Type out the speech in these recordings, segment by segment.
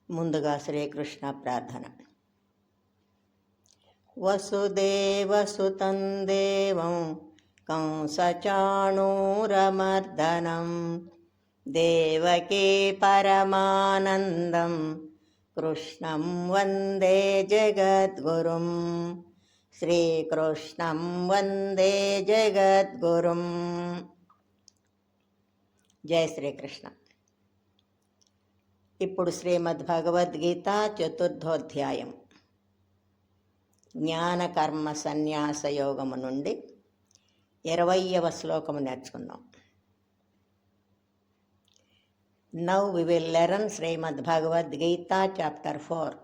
ముందుగా శ్రీకృష్ణ ప్రార్థన. వసుదేవసుతం దేవం కంసచాణూరమర్దనం దేవకీ పరమానందం కృష్ణం వందే జగద్గురుం. శ్రీకృష్ణం వందే జగద్గురుం. జయ శ్రీకృష్ణ. ఇప్పుడు శ్రీమద్ భగవద్గీత చతుర్థోధ్యాయం జ్ఞానకర్మ సన్యాస యోగము నుండి 20వ శ్లోకము నేర్చుకుందాం. Now we will learn Shrimad Bhagavad Gita chapter 4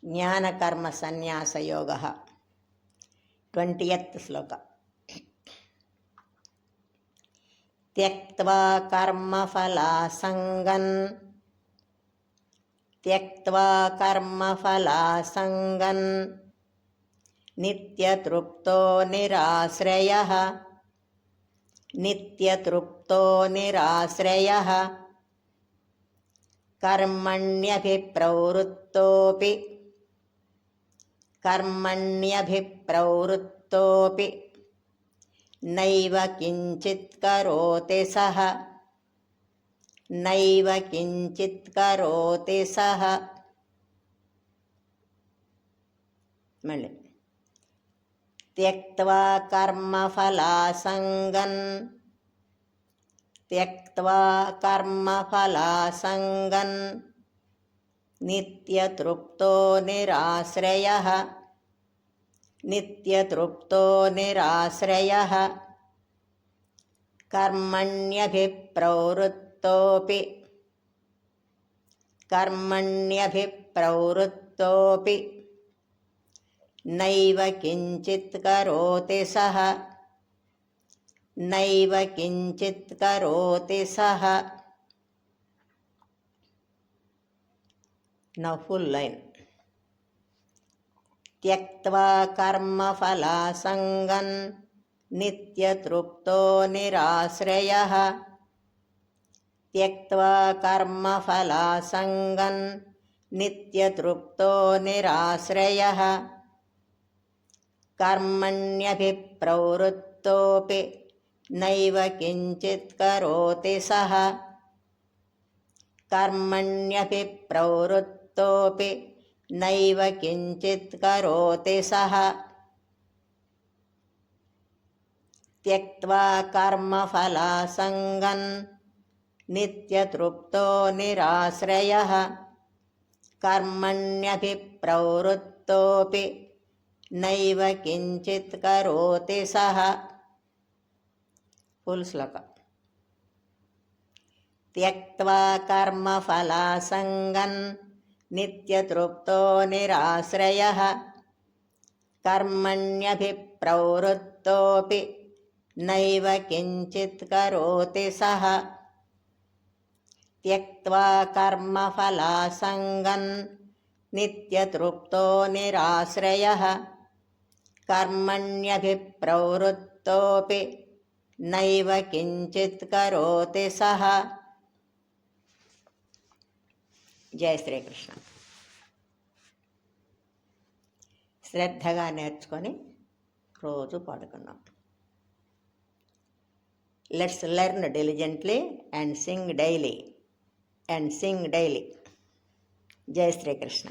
Jnana Karma Sanyasa Yoga 20th శ్లోక. త్యక్త్వా కర్మఫలాసంగం నిత్యతృప్తో నిరాశ్రయః కర్మణ్యభిప్రవృత్తోపి నైవ కించిత్ కరోతి సహ. మళ్ళీ త్యక్త్వా కర్మఫలాసంగం నిత్యతృప్తో నిరాశ్రయః కర్మణ్యభిప్రవృత్తోపి నైవ కించిత్ కరోతి సహ. Now full line. త్యక్త్వా కర్మఫలాసంగం నిత్యతృప్తో నిరాశ్రయః కర్మణ్యభిప్రవృత్తోపి నైవ కించిత్ కరోతి సహ. త్యక్త్వా కర్మఫలాసంగం నిత్యతృప్తో నిరాశ్రయః కర్మణ్యభిప్రవృత్తోపి నైవ కించిత్ కరోతి సహ. ఫుల్ శ్లోక. త్యక్త్వా కర్మఫలాసంగం నిత్యతృప్తో నిరాశ్రయః కర్మణ్యభిప్రవృత్తోపి నైవ కించిత్ కరోతి సహ. త్యక్త్వా కర్మఫలాసంగం నిత్యతృప్తో నిరాశ్రయః కర్మణ్యభిప్రవృత్తోపి నైవ కించిత్ కరోతి సహ. జయ శ్రీకృష్ణ. శ్రద్ధగా నేర్చుకొని రోజు పాడుకున్నాం. Let's learn diligently and sing daily. జై శ్రీకృష్ణ.